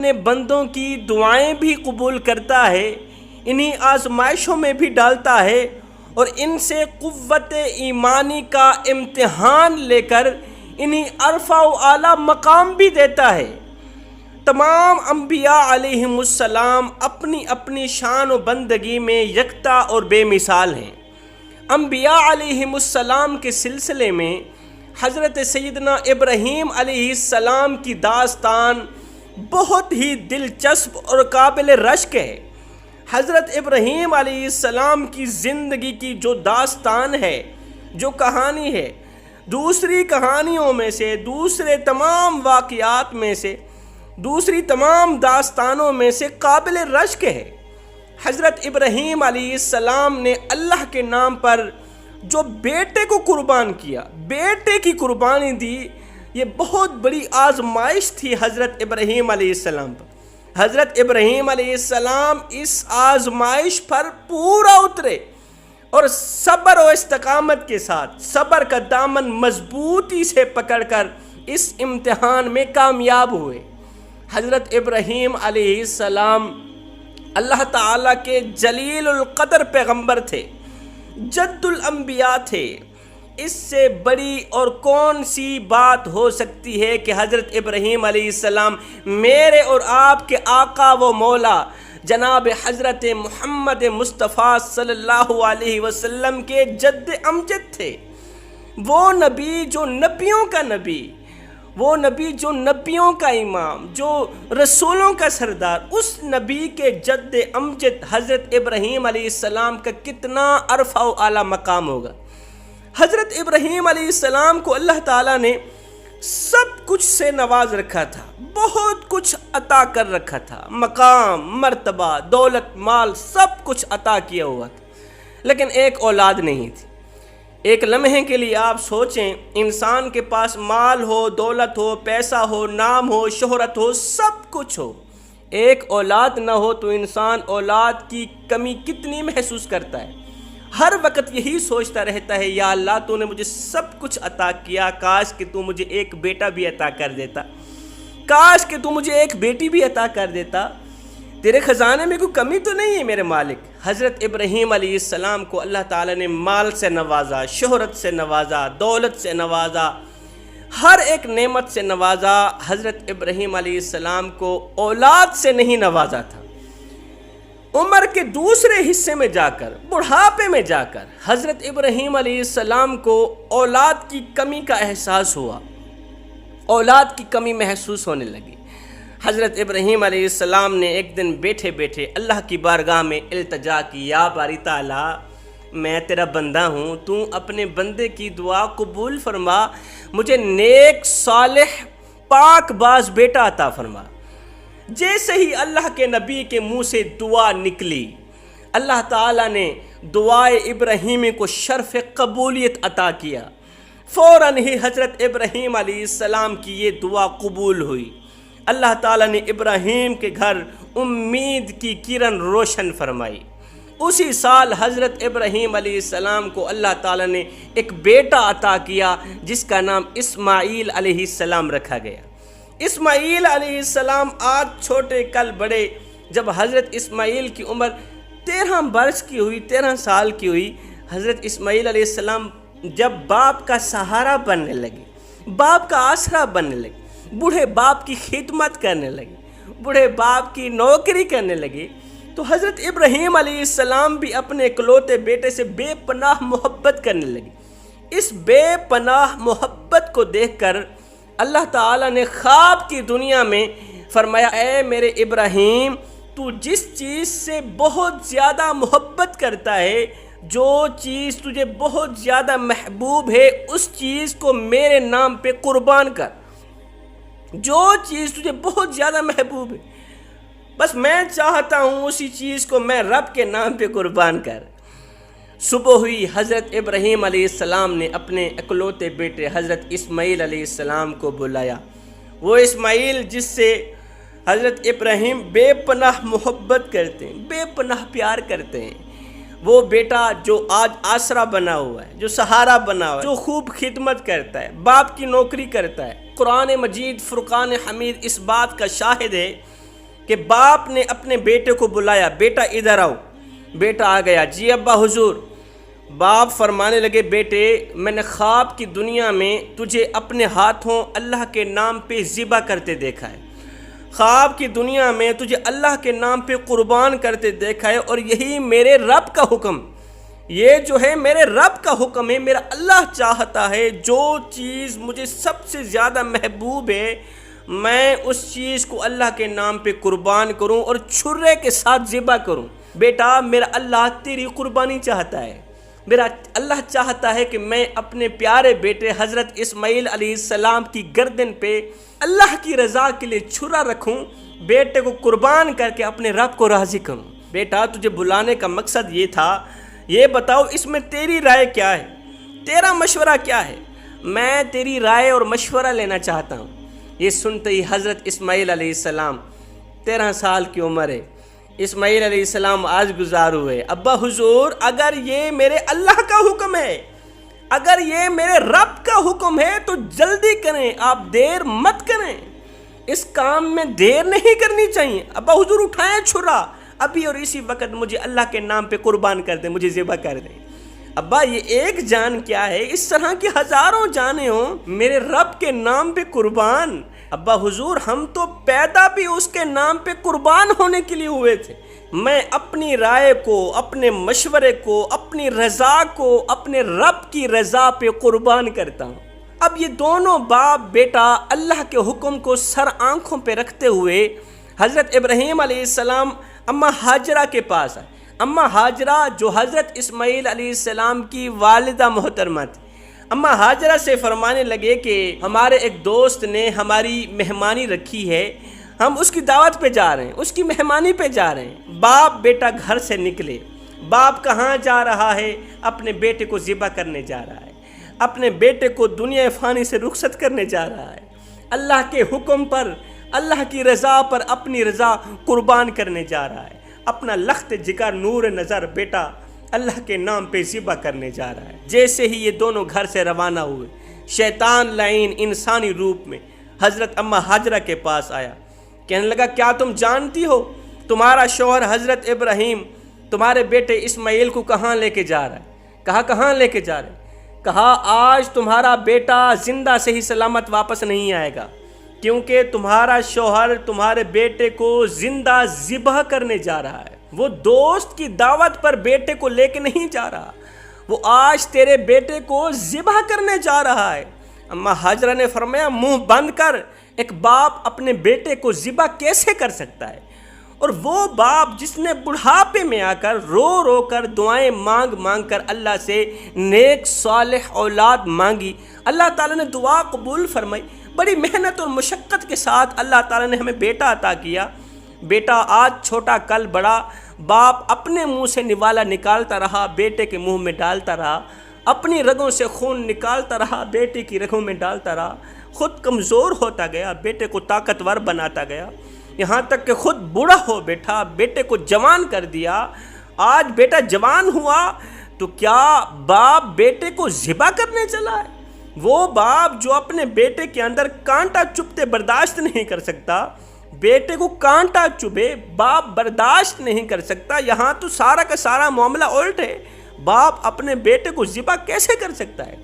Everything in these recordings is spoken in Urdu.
اپنے بندوں کی دعائیں بھی قبول کرتا ہے، انہی آزمائشوں میں بھی ڈالتا ہے اور ان سے قوت ایمانی کا امتحان لے کر انہی عرفہ و اعلیٰ مقام بھی دیتا ہے۔ تمام انبیاء علیہم السلام اپنی اپنی شان و بندگی میں یکتا اور بے مثال ہیں۔ انبیاء علیہم السلام کے سلسلے میں حضرت سیدنا ابراہیم علیہ السلام کی داستان بہت ہی دلچسپ اور قابل رشک ہے۔ حضرت ابراہیم علیہ السلام کی زندگی کی جو داستان ہے، جو کہانی ہے، دوسری کہانیوں میں سے، دوسرے تمام واقعات میں سے، دوسری تمام داستانوں میں سے قابل رشک ہے۔ حضرت ابراہیم علیہ السلام نے اللہ کے نام پر جو بیٹے کو قربان کیا، بیٹے کی قربانی دی، یہ بہت بڑی آزمائش تھی حضرت ابراہیم علیہ السلام پر۔ حضرت ابراہیم علیہ السلام اس آزمائش پر پورا اترے اور صبر و استقامت کے ساتھ صبر کا دامن مضبوطی سے پکڑ کر اس امتحان میں کامیاب ہوئے۔ حضرت ابراہیم علیہ السلام اللہ تعالیٰ کے جلیل القدر پیغمبر تھے، جد الانبیاء تھے۔ اس سے بڑی اور کون سی بات ہو سکتی ہے کہ حضرت ابراہیم علیہ السلام میرے اور آپ کے آقا و مولا جناب حضرت محمد مصطفیٰ صلی اللہ علیہ وسلم کے جد امجد تھے۔ وہ نبی جو نبیوں کا نبی، وہ نبی جو نبیوں کا امام، جو رسولوں کا سردار، اس نبی کے جد امجد حضرت ابراہیم علیہ السلام کا کتنا عرفہ و اعلیٰ مقام ہوگا۔ حضرت ابراہیم علیہ السلام کو اللہ تعالیٰ نے سب کچھ سے نواز رکھا تھا، بہت کچھ عطا کر رکھا تھا، مقام، مرتبہ، دولت، مال، سب کچھ عطا کیا ہوا تھا، لیکن ایک اولاد نہیں تھی۔ ایک لمحے کے لیے آپ سوچیں، انسان کے پاس مال ہو، دولت ہو، پیسہ ہو، نام ہو، شہرت ہو، سب کچھ ہو، ایک اولاد نہ ہو تو انسان اولاد کی کمی کتنی محسوس کرتا ہے۔ ہر وقت یہی سوچتا رہتا ہے، یا اللہ تو نے مجھے سب کچھ عطا کیا، کاش کہ تو مجھے ایک بیٹا بھی عطا کر دیتا، کاش کہ تو مجھے ایک بیٹی بھی عطا کر دیتا، تیرے خزانے میں کوئی کمی تو نہیں ہے میرے مالک۔ حضرت ابراہیم علیہ السلام کو اللہ تعالیٰ نے مال سے نوازا، شہرت سے نوازا، دولت سے نوازا، ہر ایک نعمت سے نوازا۔ حضرت ابراہیم علیہ السلام کو اولاد سے نہیں نوازا تھا۔ عمر کے دوسرے حصے میں جا کر، بڑھاپے میں جا کر حضرت ابراہیم علیہ السلام کو اولاد کی کمی کا احساس ہوا، اولاد کی کمی محسوس ہونے لگی۔ حضرت ابراہیم علیہ السلام نے ایک دن بیٹھے بیٹھے اللہ کی بارگاہ میں التجا کی، یا باری تعالیٰ میں تیرا بندہ ہوں، تو اپنے بندے کی دعا قبول فرما، مجھے نیک صالح پاک باز بیٹا عطا فرما۔ جیسے ہی اللہ کے نبی کے منہ سے دعا نکلی، اللہ تعالیٰ نے دعائے ابراہیمی کو شرف قبولیت عطا کیا۔ فوراً ہی حضرت ابراہیم علیہ السلام کی یہ دعا قبول ہوئی۔ اللہ تعالیٰ نے ابراہیم کے گھر امید کی کرن روشن فرمائی۔ اسی سال حضرت ابراہیم علیہ السلام کو اللہ تعالیٰ نے ایک بیٹا عطا کیا جس کا نام اسماعیل علیہ السلام رکھا گیا۔ اسماعیل علیہ السلام آج چھوٹے کل بڑے، جب حضرت اسماعیل کی عمر 13 برس کی ہوئی، 13 سال کی ہوئی، حضرت اسماعیل علیہ السلام جب باپ کا سہارا بننے لگے، باپ کا آسرا بننے لگے، بوڑھے باپ کی خدمت کرنے لگے، بوڑھے باپ کی نوکری کرنے لگے، تو حضرت ابراہیم علیہ السلام بھی اپنے اکلوتے بیٹے سے بے پناہ محبت کرنے لگے۔ اس بے پناہ محبت کو دیکھ کر اللہ تعالیٰ نے خواب کی دنیا میں فرمایا، اے میرے ابراہیم، تو جس چیز سے بہت زیادہ محبت کرتا ہے، جو چیز تجھے بہت زیادہ محبوب ہے، اس چیز کو میرے نام پہ قربان کر۔ جو چیز تجھے بہت زیادہ محبوب ہے، بس میں چاہتا ہوں اسی چیز کو میں رب کے نام پہ قربان کر۔ صبح ہوئی، حضرت ابراہیم علیہ السلام نے اپنے اکلوتے بیٹے حضرت اسماعیل علیہ السلام کو بلایا۔ وہ اسماعیل جس سے حضرت ابراہیم بے پناہ محبت کرتے ہیں، بے پناہ پیار کرتے ہیں، وہ بیٹا جو آج آسرا بنا ہوا ہے، جو سہارا بنا ہوا ہے، جو خوب خدمت کرتا ہے، باپ کی نوکری کرتا ہے۔ قرآن مجید فرقان حمید اس بات کا شاہد ہے کہ باپ نے اپنے بیٹے کو بلایا، بیٹا ادھر آؤ۔ بیٹا آ گیا، جی ابا حضور۔ باپ فرمانے لگے، بیٹے میں نے خواب کی دنیا میں تجھے اپنے ہاتھوں اللہ کے نام پہ ذبح کرتے دیکھا ہے، خواب کی دنیا میں تجھے اللہ کے نام پہ قربان کرتے دیکھا ہے، اور یہی میرے رب کا حکم، یہ جو ہے میرے رب کا حکم ہے۔ میرا اللہ چاہتا ہے جو چیز مجھے سب سے زیادہ محبوب ہے میں اس چیز کو اللہ کے نام پہ قربان کروں اور چھرے کے ساتھ ذبح کروں۔ بیٹا میرا اللہ تیری قربانی چاہتا ہے، میرا اللہ چاہتا ہے کہ میں اپنے پیارے بیٹے حضرت اسماعیل علیہ السلام کی گردن پہ اللہ کی رضا کے لیے چھرا رکھوں، بیٹے کو قربان کر کے اپنے رب کو راضی کروں۔ بیٹا تجھے بلانے کا مقصد یہ تھا، یہ بتاؤ اس میں تیری رائے کیا ہے، تیرا مشورہ کیا ہے؟ میں تیری رائے اور مشورہ لینا چاہتا ہوں۔ یہ سنتے ہی حضرت اسماعیل علیہ السلام 13 سال کی عمر ہے، اسماعیل علیہ السلام آج گزار ہوئے، ابا حضور اگر یہ میرے اللہ کا حکم ہے، اگر یہ میرے رب کا حکم ہے تو جلدی کریں، آپ دیر مت کریں، اس کام میں دیر نہیں کرنی چاہیے۔ ابا حضور اٹھائیں چھرا، ابھی اور اسی وقت مجھے اللہ کے نام پہ قربان کر دیں، مجھے ذبح کر دیں۔ ابا یہ ایک جان کیا ہے، اس طرح کی ہزاروں جانیں ہوں میرے رب کے نام پہ قربان۔ ابا حضور ہم تو پیدا بھی اس کے نام پہ قربان ہونے کے لیے ہوئے تھے، میں اپنی رائے کو، اپنے مشورے کو، اپنی رضا کو اپنے رب کی رضا پہ قربان کرتا ہوں۔ اب یہ دونوں باپ بیٹا اللہ کے حکم کو سر آنکھوں پہ رکھتے ہوئے حضرت ابراہیم علیہ السلام اماں ہاجرہ کے پاس آئے۔ اماں ہاجرہ جو حضرت اسماعیل علیہ السلام کی والدہ محترمہ تھی، اماں ہاجرہ سے فرمانے لگے کہ ہمارے ایک دوست نے ہماری مہمانی رکھی ہے، ہم اس کی دعوت پہ جا رہے ہیں، اس کی مہمانی پہ جا رہے ہیں۔ باپ بیٹا گھر سے نکلے، باپ کہاں جا رہا ہے؟ اپنے بیٹے کو ذبح کرنے جا رہا ہے، اپنے بیٹے کو دنیا فانی سے رخصت کرنے جا رہا ہے، اللہ کے حکم پر، اللہ کی رضا پر اپنی رضا قربان کرنے جا رہا ہے، اپنا لخت جگر نور نظر بیٹا اللہ کے نام پہ ذبح کرنے جا رہا ہے۔ جیسے ہی یہ دونوں گھر سے روانہ ہوئے، شیطان لعین انسانی روپ میں حضرت اماں ہاجرہ کے پاس آیا، کہنے لگا کیا تم جانتی ہو تمہارا شوہر حضرت ابراہیم تمہارے بیٹے اسماعیل کو کہاں لے کے جا رہا ہے؟ کہا کہاں لے کے جا رہے ہیں؟ کہا آج تمہارا بیٹا زندہ صحیح سلامت واپس نہیں آئے گا، کیونکہ تمہارا شوہر تمہارے بیٹے کو زندہ ذبح کرنے جا رہا ہے۔ وہ دوست کی دعوت پر بیٹے کو لے کے نہیں جا رہا، وہ آج تیرے بیٹے کو ذبح کرنے جا رہا ہے۔ اماں ہاجرہ نے فرمایا منہ بند کر، ایک باپ اپنے بیٹے کو ذبح کیسے کر سکتا ہے؟ اور وہ باپ جس نے بڑھاپے میں آ کر رو رو کر دعائیں مانگ مانگ کر اللہ سے نیک صالح اولاد مانگی، اللہ تعالیٰ نے دعا قبول فرمائی، بڑی محنت اور مشقت کے ساتھ اللہ تعالیٰ نے ہمیں بیٹا عطا کیا۔ بیٹا آج چھوٹا کل بڑا، باپ اپنے منہ سے نوالا نکالتا رہا، بیٹے کے منہ میں ڈالتا رہا، اپنی رگوں سے خون نکالتا رہا، بیٹے کی رگوں میں ڈالتا رہا، خود کمزور ہوتا گیا، بیٹے کو طاقتور بناتا گیا، یہاں تک کہ خود بوڑھا ہو بیٹھا، بیٹے کو جوان کر دیا۔ آج بیٹا جوان ہوا تو کیا باپ بیٹے کو ذبح کرنے چلا ہے؟ وہ باپ جو اپنے بیٹے کے اندر کانٹا چبھتے برداشت نہیں کر سکتا، بیٹے کو کانٹا چبھے باپ برداشت نہیں کر سکتا، یہاں تو سارا کا سارا معاملہ الٹ ہے۔ باپ اپنے بیٹے کو ذبح کیسے کر سکتا ہے؟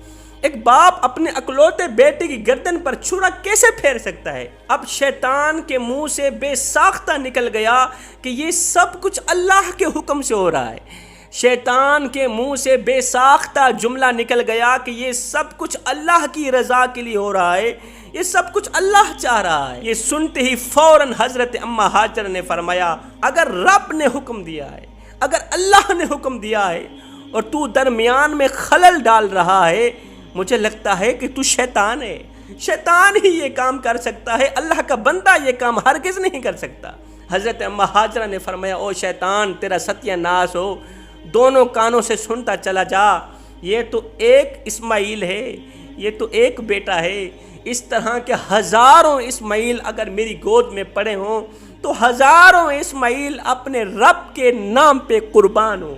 ایک باپ اپنے اکلوتے بیٹے کی گردن پر چھرا کیسے پھیر سکتا ہے؟ اب شیطان کے منہ سے بے ساختہ نکل گیا کہ یہ سب کچھ اللہ کے حکم سے ہو رہا ہے۔ شیطان کے منہ سے بے ساختہ جملہ نکل گیا کہ یہ سب کچھ اللہ کی رضا کے لیے ہو رہا ہے، یہ سب کچھ اللہ چاہ رہا ہے۔ یہ سنتے ہی فوراً حضرت اماں ہاجرہ نے فرمایا اگر رب نے حکم دیا ہے، اگر اللہ نے حکم دیا ہے اور تو درمیان میں خلل ڈال رہا ہے، مجھے لگتا ہے کہ تو شیطان ہے، شیطان ہی یہ کام کر سکتا ہے، اللہ کا بندہ یہ کام ہرگز نہیں کر سکتا۔ حضرت اماں ہاجرہ نے فرمایا او شیطان تیرا ستیہ ناس ہو، دونوں کانوں سے سنتا چلا جا، یہ تو ایک اسماعیل ہے، یہ تو ایک بیٹا ہے، اس طرح کے ہزاروں اسماعیل اگر میری گود میں پڑے ہوں تو ہزاروں اسماعیل اپنے رب کے نام پہ قربان ہوں،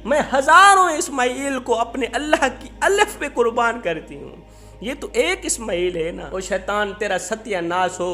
میں ہزاروں اسماعیل کو اپنے اللہ کی الف پہ قربان کرتی ہوں۔ یہ تو ایک اسماعیل ہے نا۔ او شیطان تیرا ستیہ ناش ہو،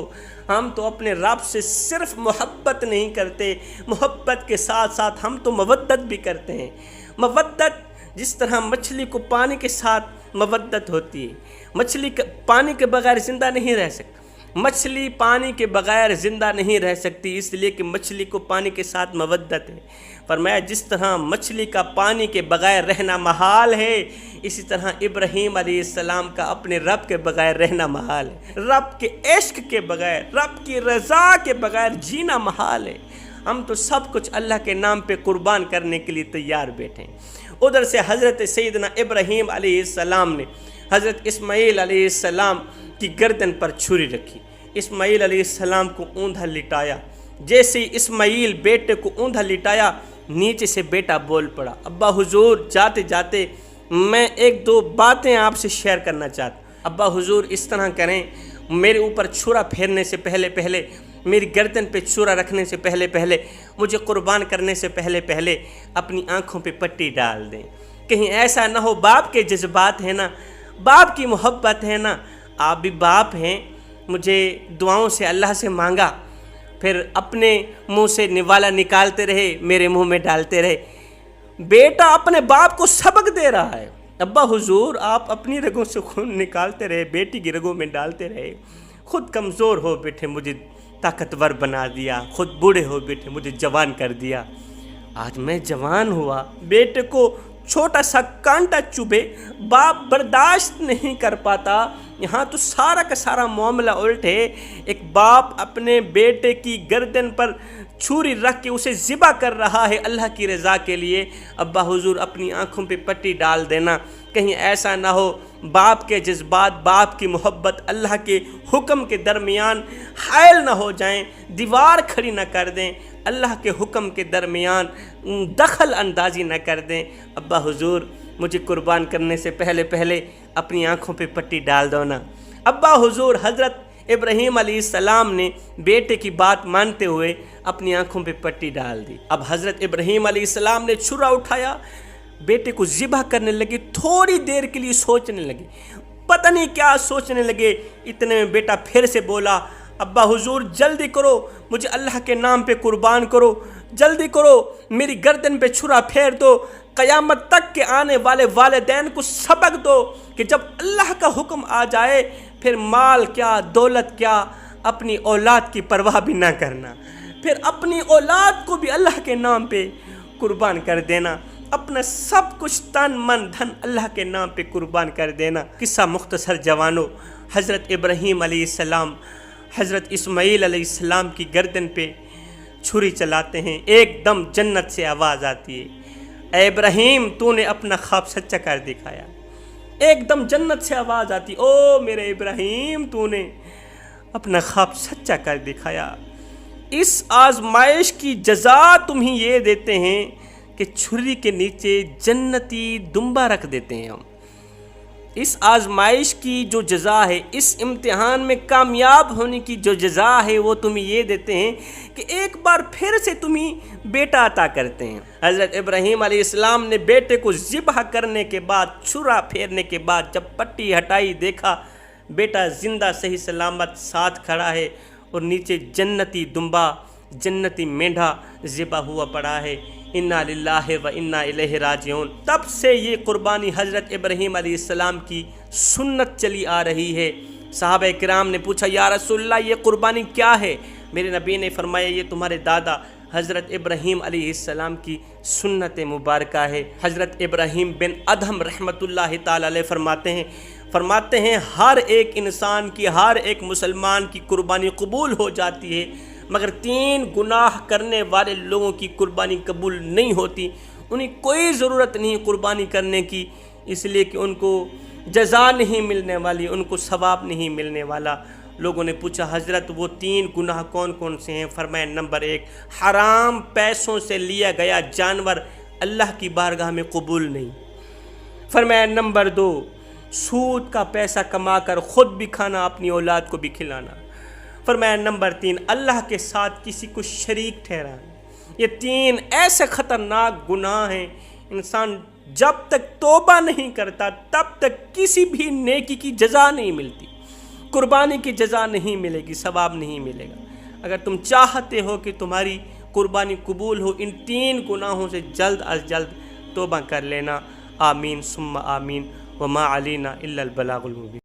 ہم تو اپنے رب سے صرف محبت نہیں کرتے، محبت کے ساتھ ساتھ ہم تو مودت بھی کرتے ہیں۔ مودت جس طرح مچھلی کو پانی کے ساتھ مودت ہوتی ہے، مچھلی پانی کے بغیر زندہ نہیں رہ سکتی، مچھلی پانی کے بغیر زندہ نہیں رہ سکتی، اس لیے کہ مچھلی کو پانی کے ساتھ مودت ہے۔ فرمایا جس طرح مچھلی کا پانی کے بغیر رہنا محال ہے، اسی طرح ابراہیم علیہ السلام کا اپنے رب کے بغیر رہنا محال ہے، رب کے عشق کے بغیر، رب کی رضا کے بغیر جینا محال ہے۔ ہم تو سب کچھ اللہ کے نام پہ قربان کرنے کے لیے تیار بیٹھے ہیں۔ ادھر سے حضرت سیدنا ابراہیم علیہ السلام نے حضرت اسماعیل علیہ السلام کی گردن پر چھری رکھی، اسماعیل علیہ السلام کو اوندھا لٹایا۔ جیسے اسماعیل بیٹے کو اوندھا لٹایا، نیچے سے بیٹا بول پڑا، ابا حضور جاتے جاتے میں ایک دو باتیں آپ سے شیئر کرنا چاہتا ہوں۔ ابا حضور اس طرح کریں، میرے اوپر چھرا پھیرنے سے پہلے، میری گردن پہ چھرا رکھنے سے پہلے، مجھے قربان کرنے سے پہلے اپنی آنکھوں پہ پٹی ڈال دیں، کہیں ایسا نہ ہو۔ باپ کے جذبات ہیں نا، باپ کی محبت ہے نا، آپ بھی باپ ہیں، مجھے دعاؤں سے اللہ سے مانگا، پھر اپنے منہ سے نوالا نکالتے رہے، میرے منہ میں ڈالتے رہے۔ بیٹا اپنے باپ کو سبق دے رہا ہے، ابا حضور آپ اپنی رگوں سے خون نکالتے رہے، بیٹی کی رگوں میں ڈالتے رہے، خود کمزور ہو بیٹھے مجھے طاقتور بنا دیا، خود بوڑھے ہو بیٹھے مجھے جوان کر دیا۔ آج میں جوان ہوا، بیٹے کو چھوٹا سا کانٹا چبھے باپ برداشت نہیں کر پاتا، یہاں تو سارا کا سارا معاملہ الٹ ہے۔ ایک باپ اپنے بیٹے کی گردن پر چھری رکھ کے اسے ذبح کر رہا ہے اللہ کی رضا کے لیے، ابا حضور اپنی آنکھوں پہ پٹی ڈال دینا، کہیں ایسا نہ ہو باپ کے جذبات، باپ کی محبت اللہ کے حکم کے درمیان حائل نہ ہو جائیں، دیوار کھڑی نہ کر دیں، اللہ کے حکم کے درمیان دخل اندازی نہ کر دیں۔ ابا حضور مجھے قربان کرنے سے پہلے اپنی آنکھوں پہ پٹی ڈال دو نا۔ ابا حضور حضرت ابراہیم علیہ السلام نے بیٹے کی بات مانتے ہوئے اپنی آنکھوں پہ پٹی ڈال دی۔ اب حضرت ابراہیم علیہ السلام نے چھرا اٹھایا، بیٹے کو ذبح کرنے لگے، تھوڑی دیر کے لیے سوچنے لگے، پتہ نہیں کیا سوچنے لگے، اتنے میں بیٹا پھر سے بولا، ابا حضور جلدی کرو، مجھے اللہ کے نام پہ قربان کرو، جلدی کرو، میری گردن پہ چھرا پھیر دو، قیامت تک کے آنے والے والدین کو سبق دو کہ جب اللہ کا حکم آ جائے پھر مال کیا، دولت کیا، اپنی اولاد کی پرواہ بھی نہ کرنا، پھر اپنی اولاد کو بھی اللہ کے نام پہ قربان کر دینا، اپنا سب کچھ تن من دھن اللہ کے نام پہ قربان کر دینا۔ قصہ مختصر جوانوں، حضرت ابراہیم علیہ السلام حضرت اسماعیل علیہ السلام کی گردن پہ چھری چلاتے ہیں، ایک دم جنت سے آواز آتی ہے، اے ابراہیم تو نے اپنا خواب سچا کر دکھایا۔ ایک دم جنت سے آواز آتی، او میرے ابراہیم تو نے اپنا خواب سچا کر دکھایا۔ اس آزمائش کی جزا تمہیں یہ دیتے ہیں کہ چھری کے نیچے جنتی دمبا رکھ دیتے ہیں ہم۔ اس آزمائش کی جو جزا ہے، اس امتحان میں کامیاب ہونے کی جو جزا ہے، وہ تمہیں یہ دیتے ہیں کہ ایک بار پھر سے تمہیں بیٹا عطا کرتے ہیں۔ حضرت ابراہیم علیہ السلام نے بیٹے کو ذبح کرنے کے بعد، چھرا پھیرنے کے بعد جب پٹی ہٹائی، دیکھا بیٹا زندہ صحیح سلامت ساتھ کھڑا ہے اور نیچے جنتی دمبا، جنتی مینڈھا ذبح ہوا پڑا ہے۔ انا للہ و انا الیہ راجعون۔ تب سے یہ قربانی حضرت ابراہیم علیہ السلام کی سنت چلی آ رہی ہے۔ صحابہ کرام نے پوچھا، یا رسول اللہ یہ قربانی کیا ہے؟ میرے نبی نے فرمایا، یہ تمہارے دادا حضرت ابراہیم علیہ السلام کی سنت مبارکہ ہے۔ حضرت ابراہیم بن ادہم رحمۃ اللہ تعالی علیہ فرماتے ہیں ہر ایک انسان کی، ہر ایک مسلمان کی قربانی قبول ہو جاتی ہے، مگر 3 گناہ کرنے والے لوگوں کی قربانی قبول نہیں ہوتی۔ انہیں کوئی ضرورت نہیں قربانی کرنے کی، اس لیے کہ ان کو جزا نہیں ملنے والی، ان کو ثواب نہیں ملنے والا۔ لوگوں نے پوچھا، حضرت وہ 3 گناہ کون کون سے ہیں؟ فرمایا، نمبر 1، حرام پیسوں سے لیا گیا جانور اللہ کی بارگاہ میں قبول نہیں۔ فرمایا نمبر 2، سود کا پیسہ کما کر خود بھی کھانا، اپنی اولاد کو بھی کھلانا۔ فرمایا نمبر 3، اللہ کے ساتھ کسی کو شریک ٹھہرانا۔ یہ 3 ایسے خطرناک گناہ ہیں، انسان جب تک توبہ نہیں کرتا تب تک کسی بھی نیکی کی جزا نہیں ملتی، قربانی کی جزا نہیں ملے گی، ثواب نہیں ملے گا۔ اگر تم چاہتے ہو کہ تمہاری قربانی قبول ہو، ان 3 گناہوں سے جلد از جلد توبہ کر لینا۔ آمین ثم آمین، وما علینا الا البلاغ المبین۔